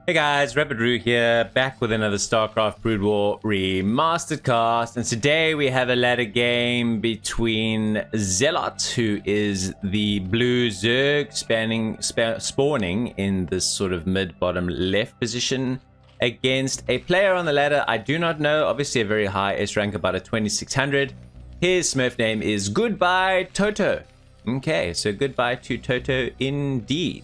Hey guys, Remastered here, back with another Starcraft Broodwar Remastered cast, and today we have a ladder game between Zelot, who is the blue Zerg spawning in this sort of mid-bottom left position, against a player on the ladder I do not know, obviously a very high S rank, about a 2600. His Smurf name is Goodbye Toto. Okay, so goodbye to Toto indeed.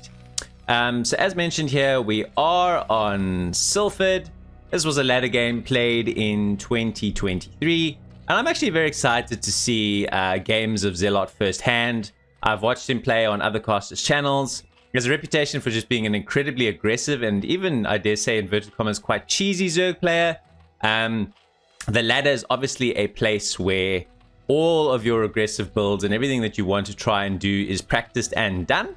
So as mentioned here, we are on Silford. This was a ladder game played in 2023, and I'm actually very excited to see games of Zelot firsthand. I've watched him play on other casters' channels. He has a reputation for just being an incredibly aggressive and even, I dare say, inverted commas, quite cheesy Zerg player. The ladder is obviously a place where all of your aggressive builds and everything that you want to try and do is practiced and done.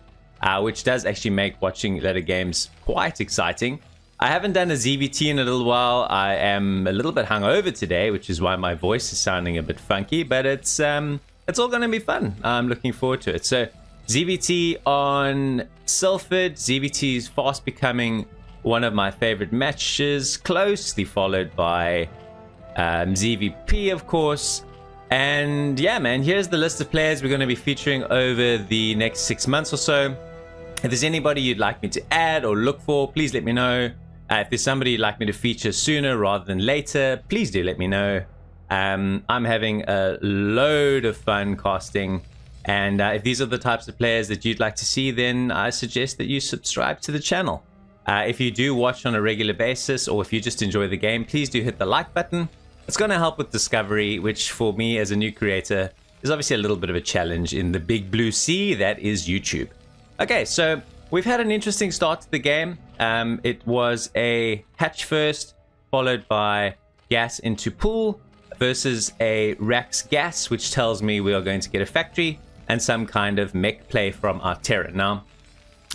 Which does actually make watching ladder games quite exciting. I haven't done a ZVT in a little while. I am a little bit hungover today, which is why my voice is sounding a bit funky, but it's all going to be fun. I'm looking forward to it. So ZVT on Silford. ZVT is fast becoming one of my favorite matches, closely followed by ZVP, of course. And yeah, man, here's the list of players we're going to be featuring over the next 6 months or so. If there's anybody you'd like me to add or look for, please let me know. If there's somebody you'd like me to feature sooner rather than later, please do let me know. I'm having a load of fun casting, and if these are the types of players that you'd like to see, then I suggest that you subscribe to the channel. If you do watch on a regular basis, or if you just enjoy the game, please do hit the like button. It's going to help with discovery, which for me as a new creator is obviously a little bit of a challenge in the big blue sea that is YouTube. Okay, so we've had an interesting start to the game. It was a hatch first, followed by gas into pool, versus a Rax gas, which tells me we are going to get a factory and some kind of mech play from our Terran. Now,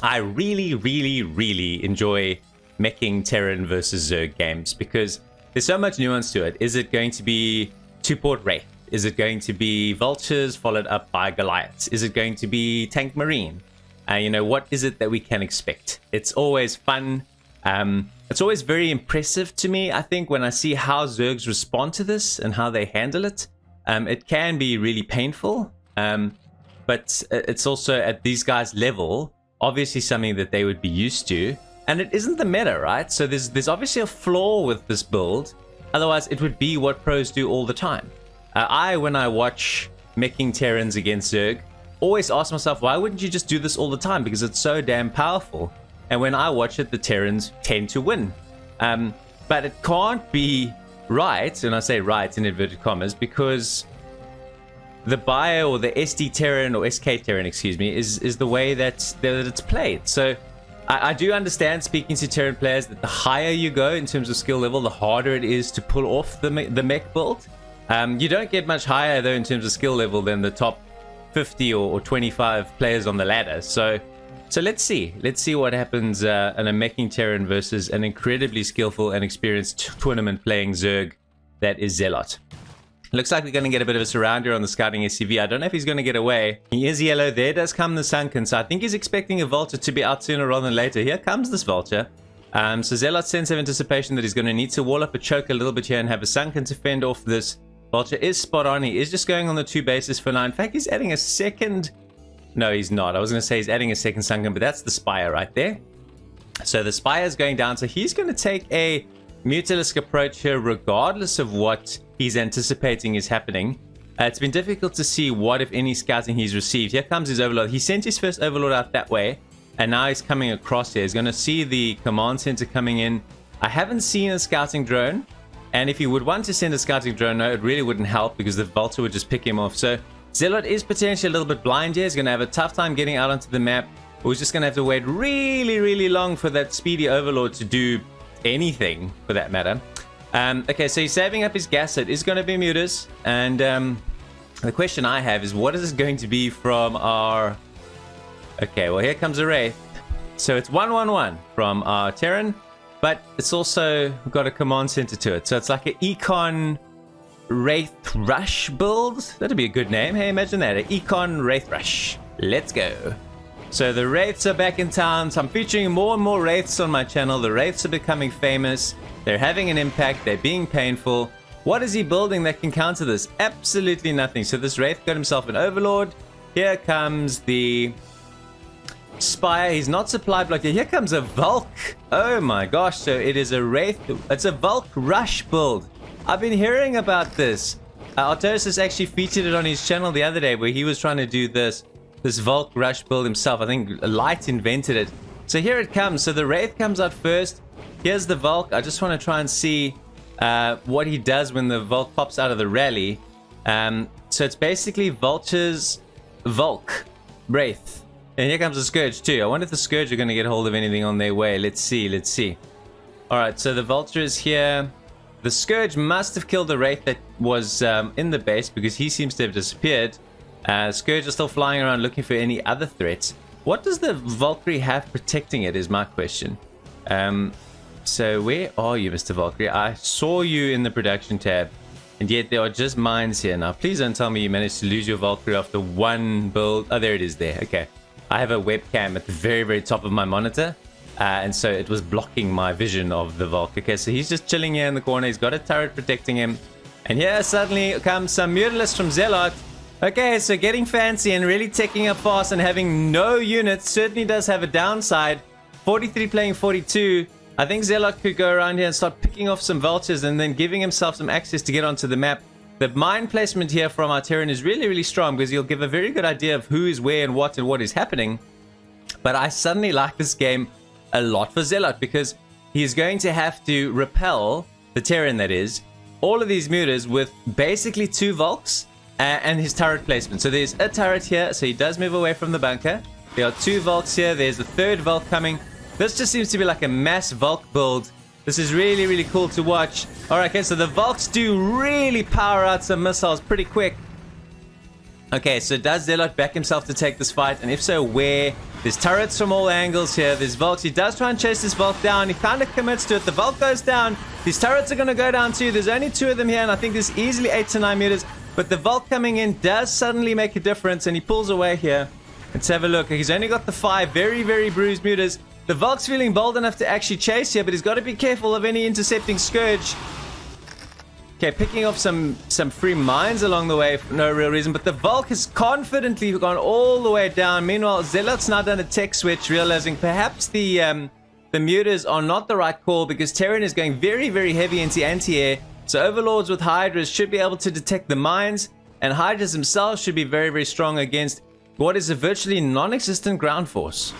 I really enjoy meching Terran versus Zerg games because there's so much nuance to it. Is it going to be two-port Wraith? Is it going to be Vultures followed up by Goliaths? Is it going to be Tank Marine? You know, what is it that we can expect? It's always fun. It's always very impressive to me, I think, when I see how Zergs respond to this and how they handle it. It can be really painful, but it's also at these guys' level, obviously something that they would be used to. And it isn't the meta, right? So there's obviously a flaw with this build. Otherwise, it would be what pros do all the time. When I watch meching Terrans against Zerg, always ask myself, why wouldn't you just do this all the time? Because it's so damn powerful. And when I watch it, the Terrans tend to win. But it can't be right, and I say right in inverted commas, because the bio or the SD Terran or SK Terran, excuse me, is the way that it's played. So I do understand, speaking to Terran players, that the higher you go in terms of skill level, the harder it is to pull off the mech build. You don't get much higher, though, in terms of skill level than the top 50 or 25 players on the ladder. So let's see what happens in a meching Terran versus an incredibly skillful and experienced tournament playing Zerg that is Zelot. Looks like we're going to get a bit of a surrounder on the scouting SCV. I don't know if he's going to get away. He is yellow. There does come the Sunken. So I think he's expecting a Vulture to be out sooner rather than later. Here comes this Vulture. So Zelot's sense of anticipation that he's going to need to wall up a choke a little bit here and have a Sunken to fend off this Vulture is spot on. He is just going on the 2 bases for now. In fact, he's adding a second. No, he's not. I was going to say he's adding a second Sunken, but that's the Spire right there. So the Spire is going down. So he's going to take a Mutalisk approach here, regardless of what he's anticipating is happening. It's been difficult to see what, if any, scouting he's received. Here comes his Overlord. He sent his first Overlord out that way, and now he's coming across here. He's going to see the command center coming in. I haven't seen a scouting drone. And if he would want to send a scouting drone, no, it really wouldn't help because the Vulture would just pick him off. So Zelot is potentially a little bit blind here. He's going to have a tough time getting out onto the map. Or he's just going to have to wait really long for that speedy Overlord to do anything, for that matter. Okay, so he's saving up his gas. So it is going to be Mutas. And the question I have is, what is this going to be from our... Okay, well, here comes a Wraith. So it's 1-1-1 from our Terran. But it's also got a command center to it. So it's like an Econ Wraith Rush build. That'd be a good name. Hey, imagine that. An Econ Wraith Rush. Let's go. So the Wraiths are back in town. So I'm featuring more and more Wraiths on my channel. The Wraiths are becoming famous. They're having an impact. They're being painful. What is he building that can counter this? Absolutely nothing. So this Wraith got himself an Overlord. Here comes the Spire. He's not supply blocked. Here comes a Vulk. Oh my gosh. So it is a Wraith. It's a Vulk Rush build. I've been hearing about this. Artosis actually featured it on his channel the other day where he was trying to do this Vulk Rush build himself. I think Light invented it. So here it comes. So the Wraith comes out first. Here's the Vulk. I just want to try and see what he does when the Vulk pops out of the rally. So it's basically Vulture's Vulk Wraith. And here comes the Scourge too. I wonder if the Scourge are going to get hold of anything on their way. Let's see. Let's see. Alright, so the Vulture is here. The Scourge must have killed the Wraith that was in the base because he seems to have disappeared. Scourge is still flying around looking for any other threats. What does the Valkyrie have protecting it is my question. So where are you, Mr. Valkyrie? I saw you in the production tab. And yet there are just mines here. Now please don't tell me you managed to lose your Valkyrie after one build. Oh, there it is there. Okay. I have a webcam at the very, very top of my monitor. And so it was blocking my vision of the Valk. Okay, so he's just chilling here in the corner. He's got a turret protecting him. And here suddenly comes some Mutalists from Zelot. Okay, so getting fancy and really taking up fast and having no units certainly does have a downside. 43 playing 42. I think Zelot could go around here and start picking off some vultures and then giving himself some access to get onto the map. The mine placement here from our Terran is really, really strong because he'll give a very good idea of who is where and what is happening. But I suddenly like this game a lot for Zelot because he's going to have to repel the Terran, that is, all of these mutas with basically 2 Vulks and his turret placement. So there's a turret here, so he does move away from the bunker. There are 2 Vulks here. There's a 3rd Vulk coming. This just seems to be like a mass Vulk build. This is really, really cool to watch. Alright, okay, so the Vulks do really power out some missiles pretty quick. Okay, so does Zelot back himself to take this fight? And if so, where? There's turrets from all angles here. There's Vulks. He does try and chase this Vulk down. He kind of commits to it. The Vulk goes down. These turrets are going to go down too. There's only 2 of them here, and I think there's easily 8 to 9 meters. But the Vulk coming in does suddenly make a difference, and he pulls away here. Let's have a look. He's only got the 5 very, very bruised mutas. The Vulk's feeling bold enough to actually chase here, but he's got to be careful of any intercepting Scourge. Okay, picking off some free mines along the way for no real reason, but the Vulk has confidently gone all the way down. Meanwhile, Zelot's now done a tech switch, realizing perhaps the mutas are not the right call because Terran is going very, very heavy into anti-air. So Overlords with Hydras should be able to detect the mines, and Hydras themselves should be very, very strong against what is a virtually non-existent ground force.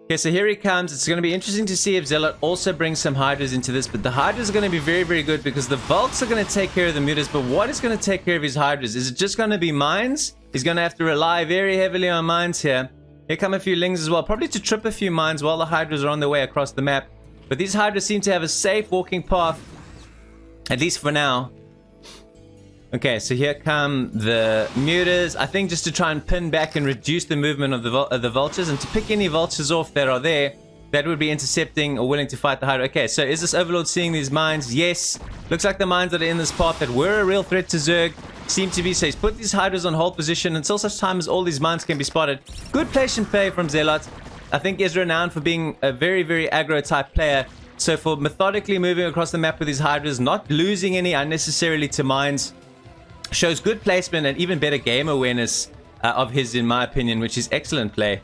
Okay, so here he comes. It's going to be interesting to see if Zelot also brings some Hydras into this, but the Hydras are going to be very, very good because the Vulks are going to take care of the mutas, but what is going to take care of his Hydras? Is it just going to be mines? He's going to have to rely very heavily on mines here. Here come a few Lings as well, probably to trip a few mines while the Hydras are on their way across the map. But these Hydras seem to have a safe walking path, at least for now. Okay, so here come the mutas. I think just to try and pin back and reduce the movement of the vultures and to pick any vultures off that are there that would be intercepting or willing to fight the Hydra. Okay, so is this Overlord seeing these mines? Yes. Looks like the mines that are in this path that were a real threat to Zerg seem to be. So he's put these Hydras on hold position until such time as all these mines can be spotted. Good patient play from Zelot. I think he's renowned for being a very, very aggro type player. So for methodically moving across the map with his Hydras, not losing any unnecessarily to mines, shows good placement and even better game awareness of his, in my opinion, which is excellent play.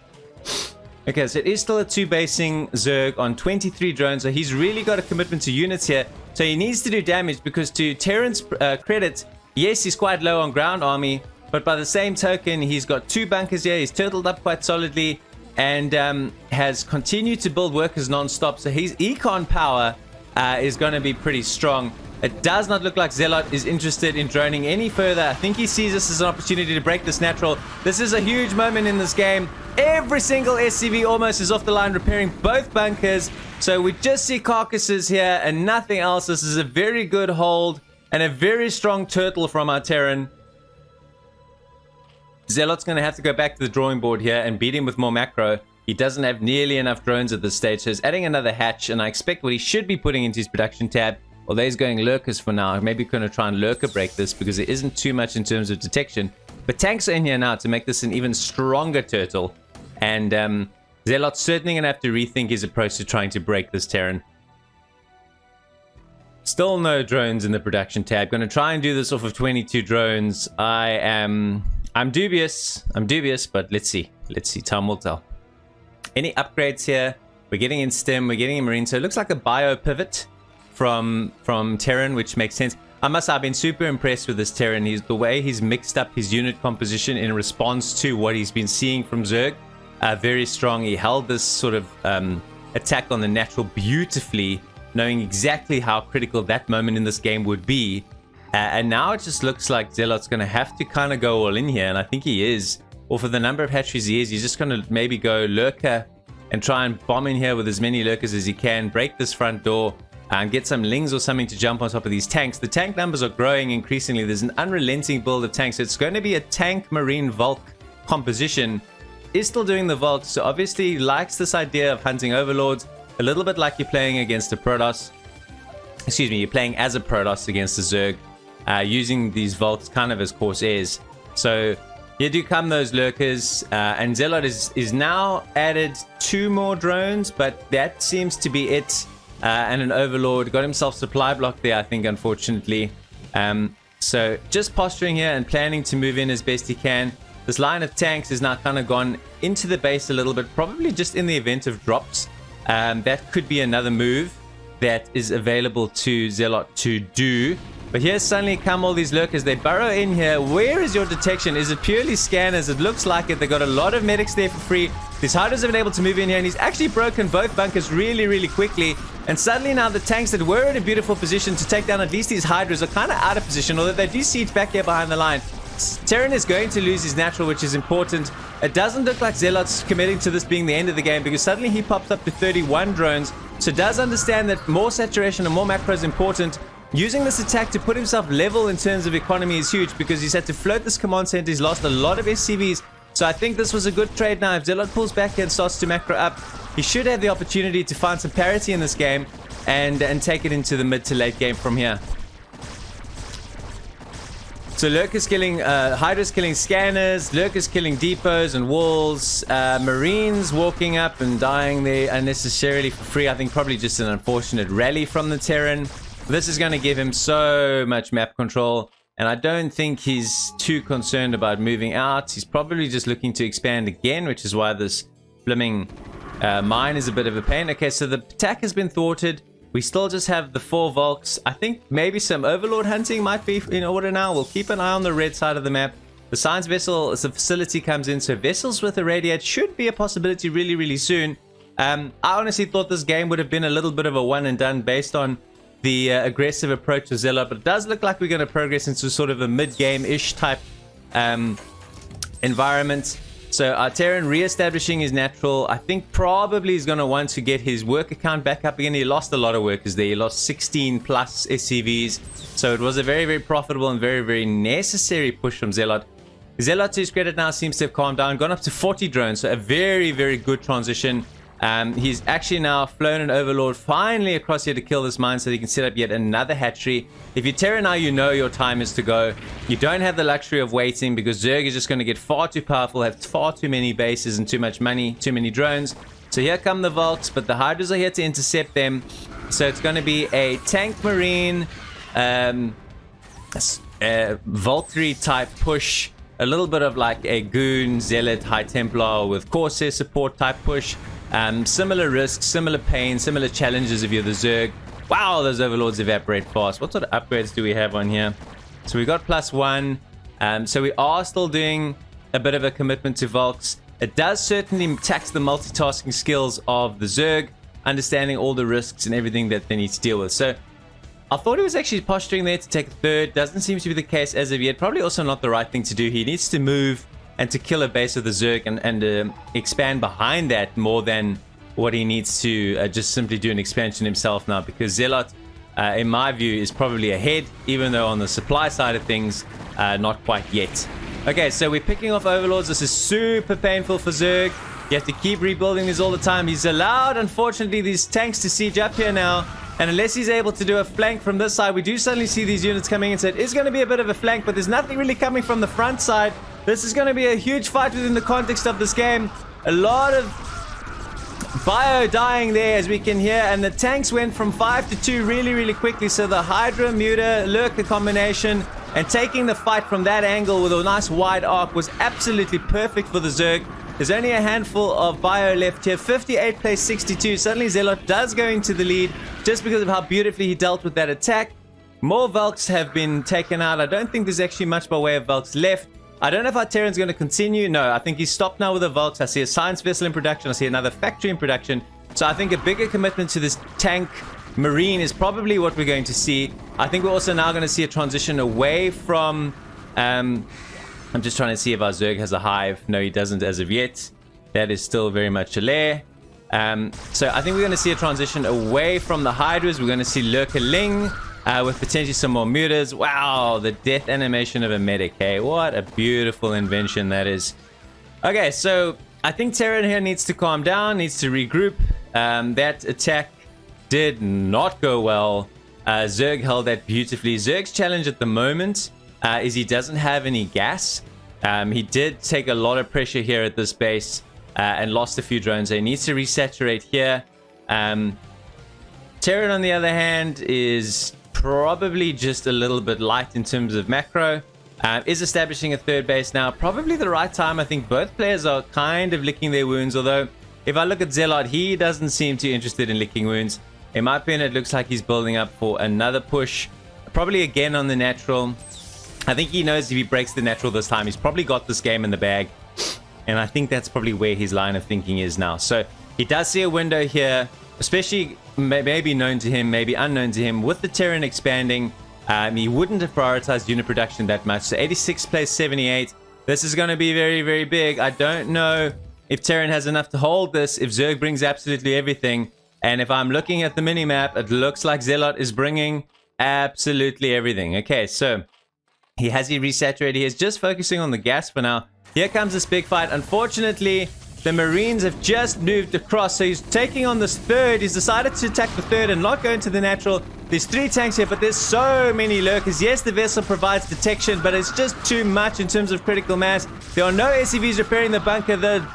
Okay, so it is still a 2-basing Zerg on 23 drones, so he's really got a commitment to units here. So he needs to do damage because to Terran's credit, yes, he's quite low on ground army, but by the same token, he's got 2 bunkers here. He's turtled up quite solidly and has continued to build workers non-stop. So his econ power is going to be pretty strong. It does not look like Zelot is interested in droning any further. I think he sees this as an opportunity to break this natural. This is a huge moment in this game. Every single SCV almost is off the line repairing both bunkers. So we just see carcasses here and nothing else. This is a very good hold and a very strong turtle from our Terran. Zelot's going to have to go back to the drawing board here and beat him with more macro. He doesn't have nearly enough drones at this stage, so he's adding another hatch, and I expect what he should be putting into his production tab. Although he's going lurkers for now, maybe going to try and lurker break this because there isn't too much in terms of detection. But tanks are in here now to make this an even stronger turtle. And Zelot's certainly going to have to rethink his approach to trying to break this Terran. Still no drones in the production tab. Going to try and do this off of 22 drones. I'm dubious. But let's see. Time will tell. Any upgrades here? We're getting in STEM. We're getting in Marine. So it looks like a bio pivot from Terran, which makes sense. I must say, I've been super impressed with this Terran. The way he's mixed up his unit composition in response to what he's been seeing from Zerg. Very strong. He held this sort of attack on the natural beautifully, knowing exactly how critical that moment in this game would be. And now it just looks like Zelot's going to have to kind of go all in here. And I think he is. Or for the number of hatcheries he is, he's just going to maybe go lurker and try and bomb in here with as many lurkers as he can. Break this front door and get some lings or something to jump on top of these tanks. The tank numbers are growing increasingly. There's an unrelenting build of tanks. So it's going to be a tank marine Volk composition. Is still doing the Volk. So obviously likes this idea of hunting overlords. A little bit like you're playing against a Protoss. Excuse me, you're playing as a Protoss against a Zerg. Using these Volks kind of as Corsairs. So here do come those lurkers. And Zelot is now added 2 more drones. But that seems to be it. And an overlord. Got himself supply block there, I think, unfortunately. So just posturing here and planning to move in as best he can. This line of tanks is now kind of gone into the base a little bit. Probably just in the event of drops. That could be another move that is available to Zelot to do. But here suddenly come all these lurkers. They burrow in here. Where is your detection? Is it purely scanners? It looks like it. They got a lot of medics there for free. These Hydras have been able to move in here, and he's actually broken both bunkers really, really quickly. And suddenly now the tanks that were in a beautiful position to take down at least these Hydras are kind of out of position, although they do siege back here behind the line. Terran is going to lose his natural, which is important. It doesn't look like Zelot's committing to this being the end of the game, because suddenly he pops up to 31 drones. So does understand that more saturation and more macro is important. Using this attack to put himself level in terms of economy is huge, because he's had to float this command center. He's lost a lot of SCVs. So I think this was a good trade now. If Zelot pulls back here and starts to macro up, he should have the opportunity to find some parity in this game and take it into the mid to late game from here. So Lurkers killing, Hydra's killing scanners, Lurkers killing depots and walls, Marines walking up and dying there unnecessarily for free. I think probably just an unfortunate rally from the Terran. This is going to give him so much map control, and I don't think he's too concerned about moving out. He's probably just looking to expand again, which is why this blimming mine is a bit of a pain. Okay, so the attack has been thwarted. We still just have the 4 Volks. I think maybe some Overlord hunting might be in order now. We'll keep an eye on the red side of the map. The science vessel as a facility comes in, so vessels with a radiate should be a possibility really, really soon. I honestly thought this game would have been a little bit of a one and done based on the aggressive approach to Zelot, but it does look like we're going to progress into sort of a mid-game-ish type environment. So our Terran re-establishing his natural. I think probably he's going to want to get his work account back up again. He lost a lot of workers there. He lost 16 plus SCVs. So it was a very, very profitable and very, very necessary push from Zelot. Zelot, to his credit, now seems to have calmed down, gone up to 40 drones. So a very, very good transition. He's actually now flown an Overlord finally across here to kill this mine so he can set up yet another hatchery. If you're Terran now, you know your time is to go. You don't have the luxury of waiting, because Zerg is just going to get far too powerful, have far too many bases and too much money, too many drones. So here come the Volks, but the Hydras are here to intercept them. So it's going to be a tank marine, Valkyrie type push. A little bit of like a Goon, Zealot, High Templar with Corsair support type push. Similar risks, similar pain, similar challenges if you're the Zerg. Wow, those Overlords evaporate fast. What sort of upgrades do we have on here? So we got +1. So we are still doing a bit of a commitment to Volks. It does certainly tax the multitasking skills of the Zerg, understanding all the risks and everything that they need to deal with. So I thought he was actually posturing there to take a third. Doesn't seem to be the case as of yet. Probably also not the right thing to do. He needs to move and to kill a base of the Zerg and expand behind that more than what he needs to just simply do an expansion himself now, because Zelot, in my view, is probably ahead, even though on the supply side of things, not quite yet. Okay, so we're picking off Overlords. This is super painful for Zerg. You have to keep rebuilding these all the time. He's allowed, unfortunately, these tanks to siege up here now. And unless he's able to do a flank from this side, we do suddenly see these units coming in. So it is going to be a bit of a flank, but there's nothing really coming from the front side. This is going to be a huge fight within the context of this game. A lot of bio dying there, as we can hear, and the tanks went from 5 to 2 really quickly. So the Hydra Muta Lurker combination and taking the fight from that angle with a nice wide arc was absolutely perfect for the Zerg. There's only a handful of bio left here. 58 plays 62. Suddenly Zelot does go into the lead just because of how beautifully he dealt with that attack. More Valks have been taken out. I don't think there's actually much by way of Valks left. I don't know if our Terran's going to continue. No, I think he's stopped now with the Valks. I see a science vessel in production. I see another factory in production. So I think a bigger commitment to this tank marine is probably what we're going to see. I think we're also now going to see a transition away from... I'm just trying to see if our Zerg has a hive. No, he doesn't as of yet. That is still very much a lair. So I think we're going to see a transition away from the Hydras. We're going to see Lurker Ling with potentially some more mutas. Wow, the death animation of a medic. Hey, what a beautiful invention that is. Okay, so I think Terran here needs to calm down, needs to regroup. That attack did not go well. Zerg held that beautifully. Zerg's challenge at the moment is he doesn't have any gas. He did take a lot of pressure here at this base and lost a few drones. So he needs to resaturate here. Terran, on the other hand, is probably just a little bit light in terms of macro. Is establishing a third base now. Probably the right time. I think both players are kind of licking their wounds. Although, if I look at Zelot, he doesn't seem too interested in licking wounds. In my opinion, it looks like he's building up for another push. Probably again on the natural. I think he knows if he breaks the natural this time, he's probably got this game in the bag. And I think that's probably where his line of thinking is now. So he does see a window here, especially maybe known to him, maybe unknown to him. With the Terran expanding, he wouldn't have prioritized unit production that much. So 86 plays 78. This is going to be very big. I don't know if Terran has enough to hold this, if Zerg brings absolutely everything. And if I'm looking at the minimap, it looks like Zelot is bringing absolutely everything. Okay, so he resaturated. He is just focusing on the gas for now. Here comes this big fight. Unfortunately, the Marines have just moved across. So he's taking on this third. He's decided to attack the third and not go into the natural. There's 3 tanks here, but there's so many lurkers. Yes, the vessel provides detection, but it's just too much in terms of critical mass. There are no SCVs repairing the bunker. The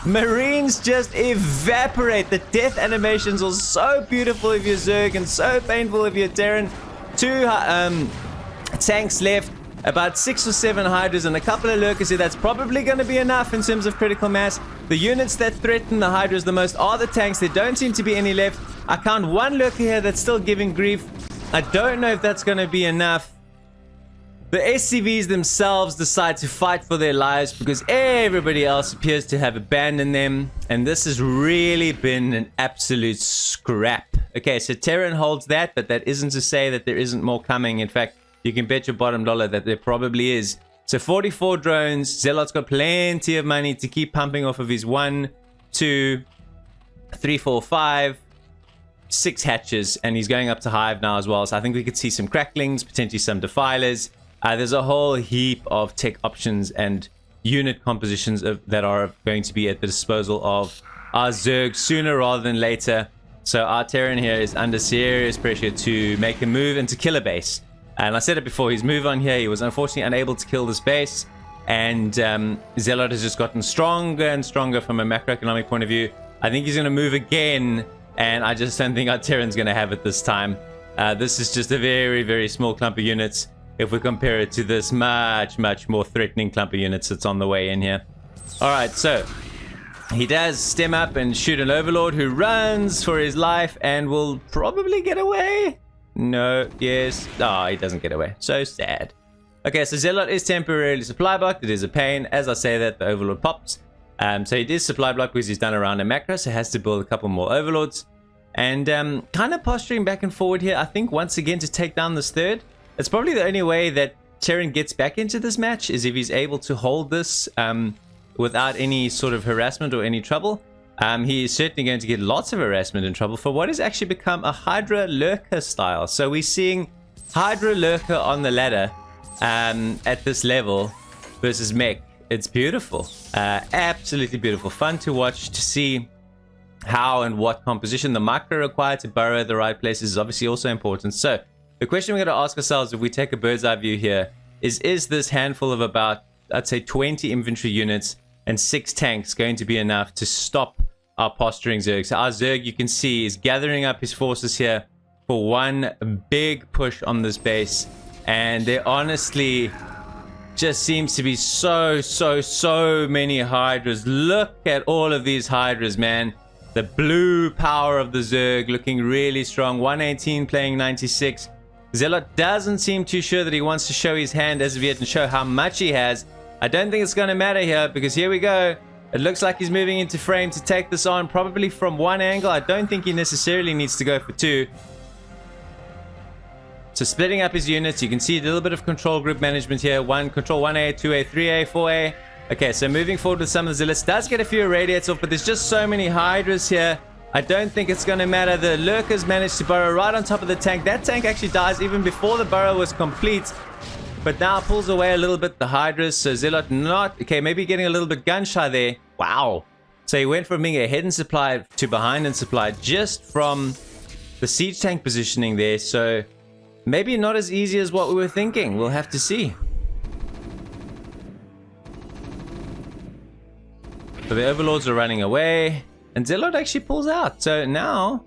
Marines just evaporate. The death animations are so beautiful of your Zerg and so painful of your Terran. 2 tanks left, about 6 or 7 Hydras and a couple of lurkers here. That's probably going to be enough in terms of critical mass. The units that threaten the Hydras the most are the tanks. There don't seem to be any left. I count 1 lurker here that's still giving grief. I don't know if that's going to be enough. The SCVs themselves decide to fight for their lives because everybody else appears to have abandoned them. And this has really been an absolute scrap. Okay, so Terran holds that, but that isn't to say that there isn't more coming. In fact, you can bet your bottom dollar that there probably is. So 44 drones. Zelot's got plenty of money to keep pumping off of his 1, 2, 3, 4, 5, 6 hatches. And he's going up to hive now as well. So I think we could see some cracklings, potentially some defilers. There's a whole heap of tech options and unit compositions that are going to be at the disposal of our Zerg sooner rather than later. So our Terran here is under serious pressure to make a move and to kill a base. And I said it before, his move on here, he was unfortunately unable to kill this base. And Zelot has just gotten stronger and stronger from a macroeconomic point of view. I think he's going to move again. And I just don't think our Terran's going to have it this time. This is just a very small clump of units. If we compare it to this much more threatening clump of units that's on the way in here. Alright, so he does stem up and shoot an overlord who runs for his life and will probably get away. No, yes. Oh, he doesn't get away. So sad. Okay, so Zelot is temporarily supply blocked. It is a pain. As I say that, the overlord pops. So he is supply blocked because he's done around a macro, so has to build a couple more overlords. And kind of posturing back and forward here, I think, once again, to take down this third. It's probably the only way that Terran gets back into this match is if he's able to hold this without any sort of harassment or any trouble. He is certainly going to get lots of harassment and trouble for what has actually become a Hydra Lurker style. So we're seeing Hydra Lurker on the ladder at this level versus mech. It's beautiful. Absolutely beautiful. Fun to watch, to see how and what composition. The micro required to burrow at the right places is obviously also important. So the question we're going to ask ourselves, if we take a bird's eye view here, is this handful of about I'd say 20 infantry units and 6 tanks going to be enough to stop our posturing Zerg. So our Zerg, you can see, is gathering up his forces here for one big push on this base. And there honestly just seems to be so many Hydras. Look at all of these Hydras, man. The blue power of the Zerg looking really strong. 118 playing 96. Zelot doesn't seem too sure that he wants to show his hand as of yet and show how much he has. I don't think it's going to matter here, because here we go. It looks like he's moving into frame to take this on, probably from one angle. I don't think he necessarily needs to go for two. So splitting up his units, you can see a little bit of control group management here. Control 1A, 2A, 3A, 4A. Okay, so moving forward with some of the Zealots. Does get a few irradiates off, but there's just so many Hydras here. I don't think it's going to matter. The Lurkers managed to burrow right on top of the tank. That tank actually dies even before the burrow was complete. But now pulls away a little bit the Hydras. So Zelot not... Okay, maybe getting a little bit gun shy there. Wow. So he went from being ahead in supply to behind in supply just from the siege tank positioning there. So maybe not as easy as what we were thinking. We'll have to see. So the Overlords are running away. And Zelot actually pulls out. So now,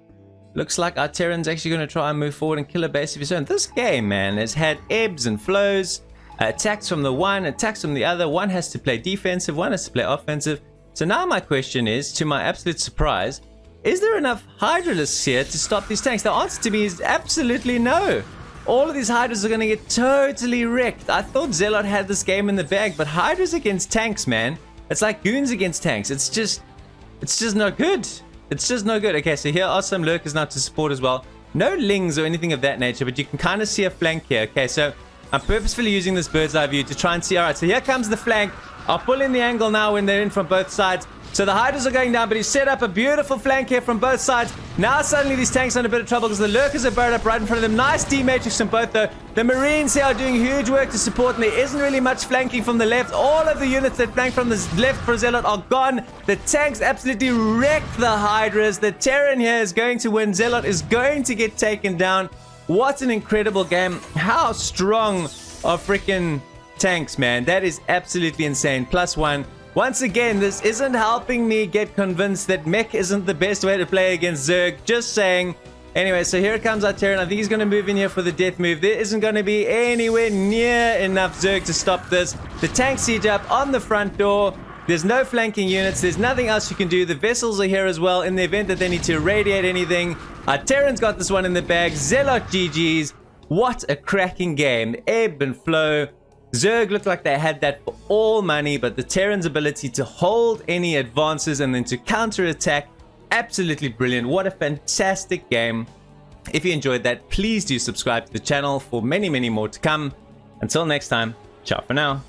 looks like our Terran's actually going to try and move forward and kill a base of his own. This game, man, has had ebbs and flows. Attacks from the one, attacks from the other. One has to play defensive, one has to play offensive. So now my question is, to my absolute surprise, is there enough Hydralists here to stop these tanks? The answer to me is absolutely no. All of these Hydras are going to get totally wrecked. I thought Zelot had this game in the bag, but Hydras against tanks, man. It's like goons against tanks. It's just not good. It's just no good. Okay, so here are some Lurkers now to support as well. No Lings or anything of that nature, but you can kind of see a flank here. Okay, so I'm purposefully using this bird's eye view to try and see. All right, so here comes the flank. I'll pull in the angle now when they're in from both sides. So the Hydras are going down, but he's set up a beautiful flank here from both sides. Now suddenly these tanks are in a bit of trouble because the Lurkers are buried up right in front of them. Nice D-matrix from both though. The Marines here are doing huge work to support, and there isn't really much flanking from the left. All of the units that flank from the left for Zelot are gone. The tanks absolutely wreck the Hydras. The Terran here is going to win. Zelot is going to get taken down. What an incredible game. How strong are freaking tanks, man. That is absolutely insane. +1. Once again, this isn't helping me get convinced that mech isn't the best way to play against Zerg. Just saying. Anyway, so here comes our Terran. I think he's going to move in here for the death move. There isn't going to be anywhere near enough Zerg to stop this. The tank siege up on the front door. There's no flanking units. There's nothing else you can do. The vessels are here as well in the event that they need to irradiate anything. Our Terran's got this one in the bag. Zelot GG's. What a cracking game. Ebb and flow. Zerg looked like they had that for all money, but the Terran's ability to hold any advances and then to counter-attack, absolutely brilliant. What a fantastic game. If you enjoyed that, please do subscribe to the channel for many more to come. Until next time, ciao for now.